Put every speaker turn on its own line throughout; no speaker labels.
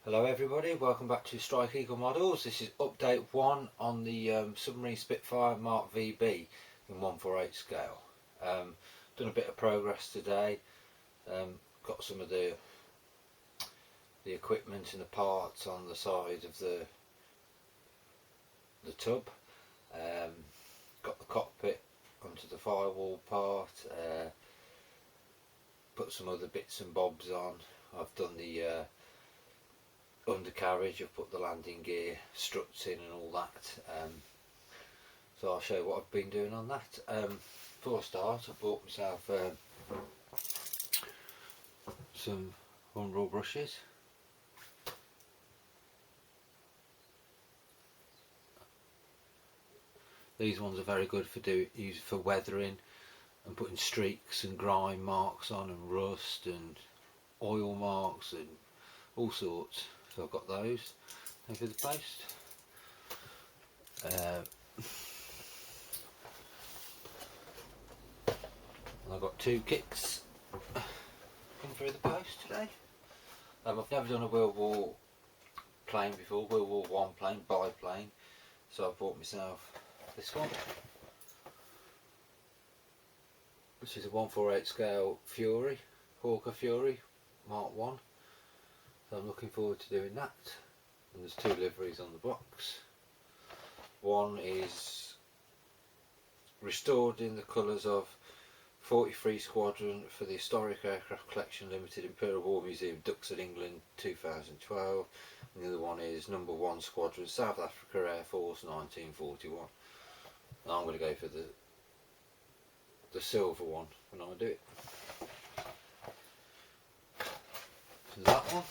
Hello everybody, welcome back to StrikeEAGLEModels. This is update 1 on the Submarine Spitfire Mark VB in 148 scale. Done a bit of progress today, got some of the equipment and the parts on the side of the tub, got the cockpit onto the firewall part, put some other bits and bobs on. I've done the undercarriage, I've put the landing gear struts in and all that, so I'll show you what I've been doing on that. Before I start, I bought myself some unroll brushes. These ones are very good for used for weathering and putting streaks and grime marks on and rust and oil marks and all sorts. So I've got those over the post. And I've got 2 kits come through the post today. I've never done a World War plane before, World War 1 plane, biplane, so I bought myself this one, which is a 148 scale Fury, Hawker Fury Mark 1. So I'm looking forward to doing that. And there's 2 liveries on the box. One is restored in the colours of 43 Squadron for the Historic Aircraft Collection Limited, Imperial War Museum, Duxford, England, 2012. And the other one is number 1 Squadron, South Africa Air Force, 1941. And I'm going to go for the silver one when I do it. So that one.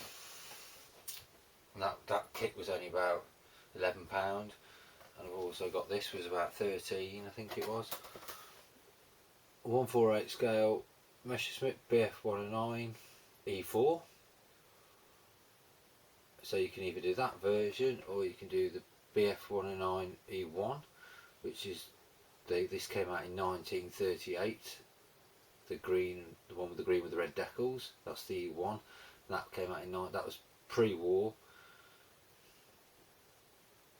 And that kit was only about £11, and I've also got this, was about 13, I think it was. 148 scale Messerschmitt BF109 E4. So you can either do that version or you can do the BF109 E1, which is this came out in 1938. The one with the green with the red decals. That's the E1. That came out in that was pre-war.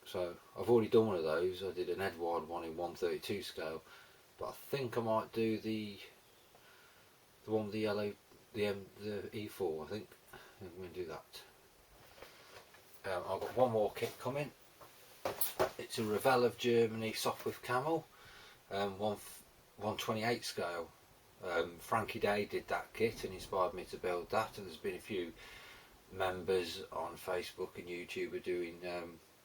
So I've already done one of those. I did an Edward one in 132 scale, but I think I might do the one with the yellow, the E4. I think I'm going to do that. I've got one more kit coming. It's a Revell of Germany Sopwith Camel, 128 scale. Frankie Day did that kit and inspired me to build that, and there's been a few members on Facebook and YouTube are doing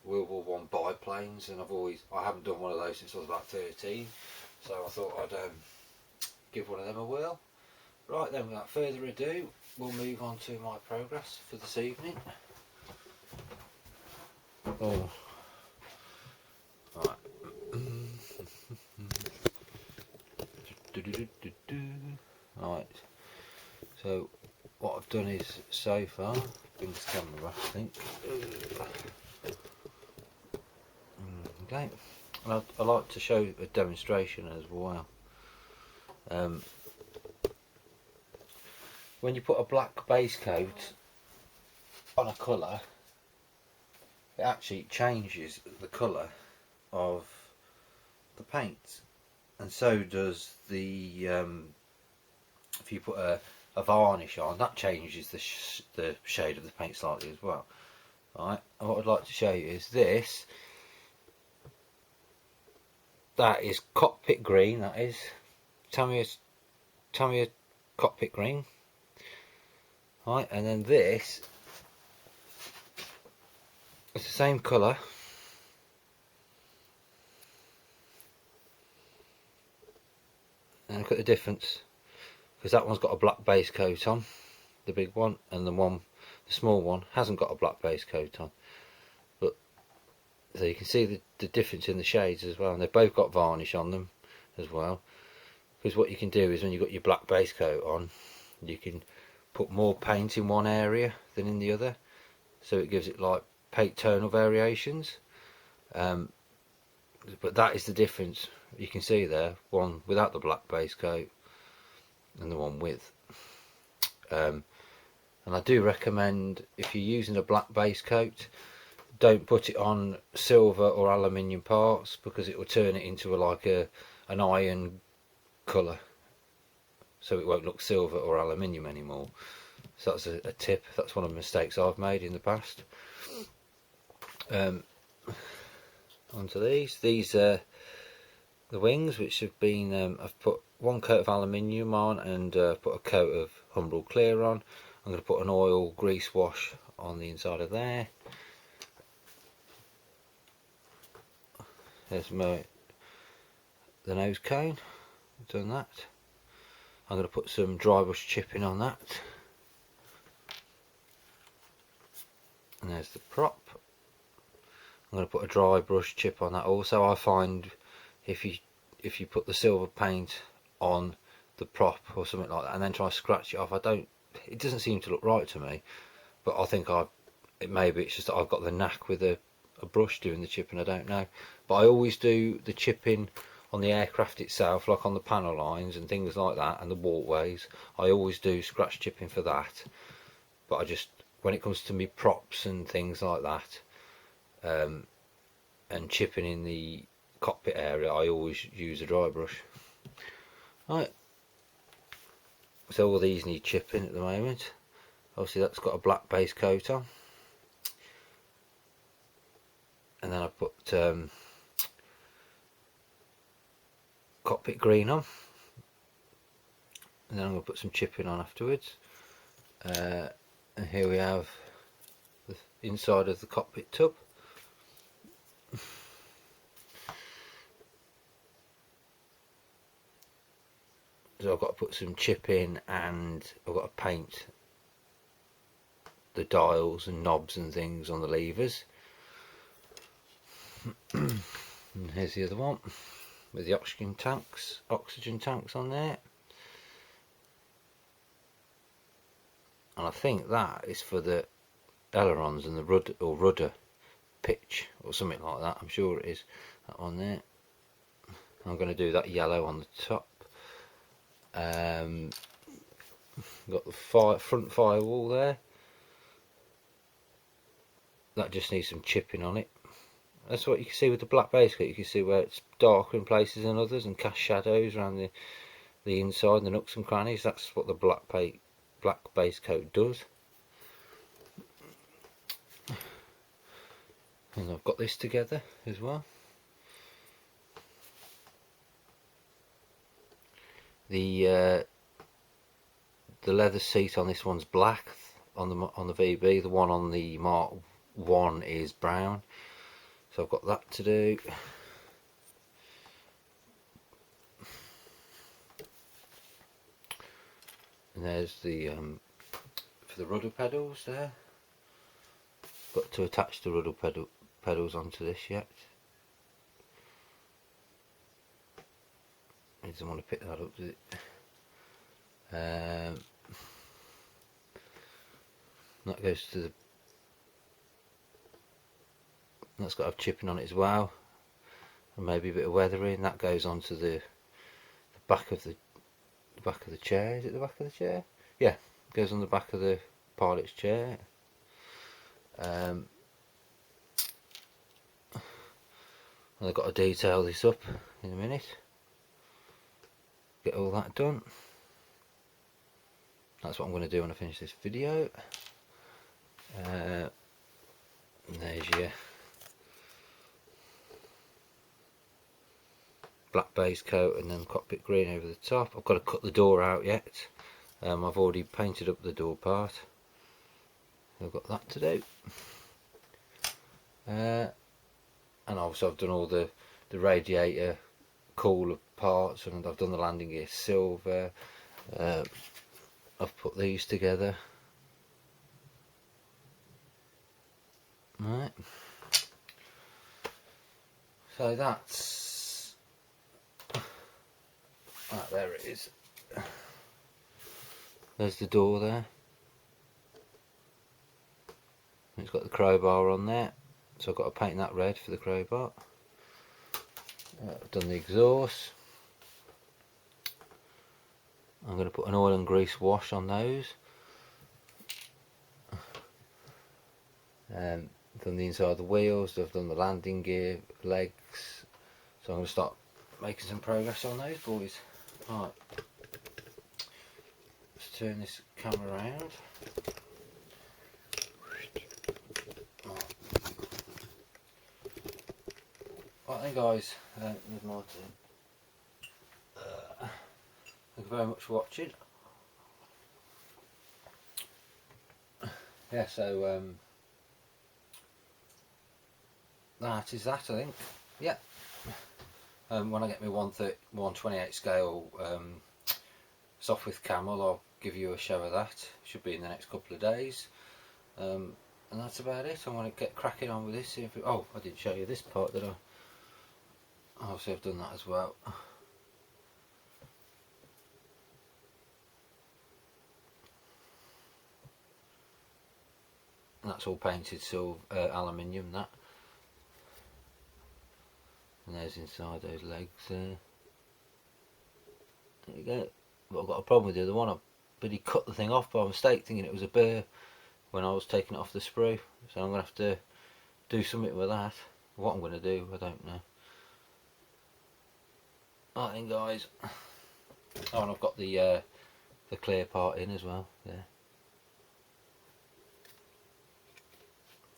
World War 1 biplanes, and I haven't done one of those since I was about 13, so I thought I'd give one of them a whirl. Right then, without further ado, we'll move on to my progress for this evening. Oh, right. Right. So what I've done is so far, bring this camera back, I think. Okay, I like to show a demonstration as well. When you put a black base coat on a colour, it actually changes the colour of the paint, and so does the if you put a varnish on, that changes the shade of the paint slightly as well. Right, and what I'd like to show you is this. That is cockpit green. That is, tell me a cockpit green. Right, and then this is the same colour, and look at the difference, because that one's got a black base coat on, the big one, and the small one hasn't got a black base coat on. But so you can see the difference in the shades as well, and they've both got varnish on them as well. Because what you can do is when you've got your black base coat on, you can put more paint in one area than in the other, so it gives it like paint tonal variations. But that is the difference. You can see there, one without the black base coat and the one with. And And I do recommend, if you're using a black base coat, don't put it on silver or aluminium parts, because it will turn it into an iron colour, so it won't look silver or aluminium anymore. So that's a tip. That's one of the mistakes I've made in the past. Onto these are the wings, which have been I've put one coat of aluminium on and put a coat of Humbrol clear on. I'm going to put an oil grease wash on the inside of there. There's the nose cone. I've done that. I'm going to put some dry brush chipping on that. And there's the prop. I'm going to put a dry brush chip on that also. I find if you put the silver paint on the prop or something like that and then try to scratch it off, it doesn't seem to look right to me. But I think maybe it's just that I've got the knack with a brush doing the chipping, I don't know. But I always do the chipping on the aircraft itself, like on the panel lines and things like that, and the walkways. I always do scratch chipping for that. But when it comes to me props and things like that, and chipping in the cockpit area, I always use a dry brush. Right, so all these need chipping at the moment. Obviously that's got a black base coat on, and then I put cockpit green on, and then I'm going to put some chipping on afterwards. And here we have the inside of the cockpit tub. So I've got to put some chip in, and I've got to paint the dials and knobs and things on the levers. And here's the other one with the oxygen tanks on there. And I think that is for the ailerons and the rudder pitch or something like that. I'm sure it is, that one there. I'm going to do that yellow on the top. Got the front firewall there. That just needs some chipping on it. That's what you can see with the black base coat. You can see where it's darker in places than others and cast shadows around the inside, the nooks and crannies. That's what the black base coat does. And I've got this together as well. The leather seat on this one's black on the VB. The one on the Mark 1 is brown. So I've got that to do. And there's the for the rudder pedals there. Got to attach the rudder pedals onto this yet. I just want to pick that up, does it? That goes to the. That's got to have chipping on it as well, and maybe a bit of weathering. That goes onto the back of the chair. Is it the back of the chair? Yeah, it goes on the back of the pilot's chair. And I've got to detail this up in a minute. Get all that done. That's what I'm going to do when I finish this video. And there's your black base coat and then cockpit green over the top. I've got to cut the door out yet. I've already painted up the door part. I've got that to do. And obviously I've done all the radiator cooler parts, and I've done the landing gear silver. I've put these together. Right. So that's there it is. There's the door there. It's got the crowbar on there, so I've got to paint that red for the crowbar. I've done the exhaust. I'm going to put an oil and grease wash on those. I've done the inside of the wheels, I've done the landing gear, legs, so I'm going to start making some progress on those boys. Right, let's turn this camera around. Right then guys, there's my turn. Thank you very much for watching. Yeah, so that is that, I think. Yeah. When I get my 128 scale soft with camel, I'll give you a show of that. Should be in the next couple of days. And that's about it. I want to get cracking on with this. See if oh, I didn't show you this part, did I? Obviously I've done that as well. And that's all painted silver, aluminium, that. And there's inside those legs there. There you go. But I've got a problem with the other one. I bloody cut the thing off by mistake, thinking it was a burr when I was taking it off the sprue. So I'm going to have to do something with that. What I'm going to do, I don't know. Right then guys. Oh, and I've got the clear part in as well, there.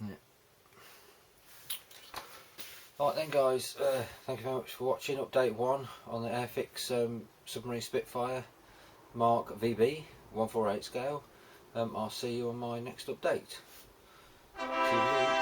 Yeah. Right then guys, thank you very much for watching update 1 on the Airfix Submarine Spitfire Mark VB 148 scale. I'll see you on my next update. See you.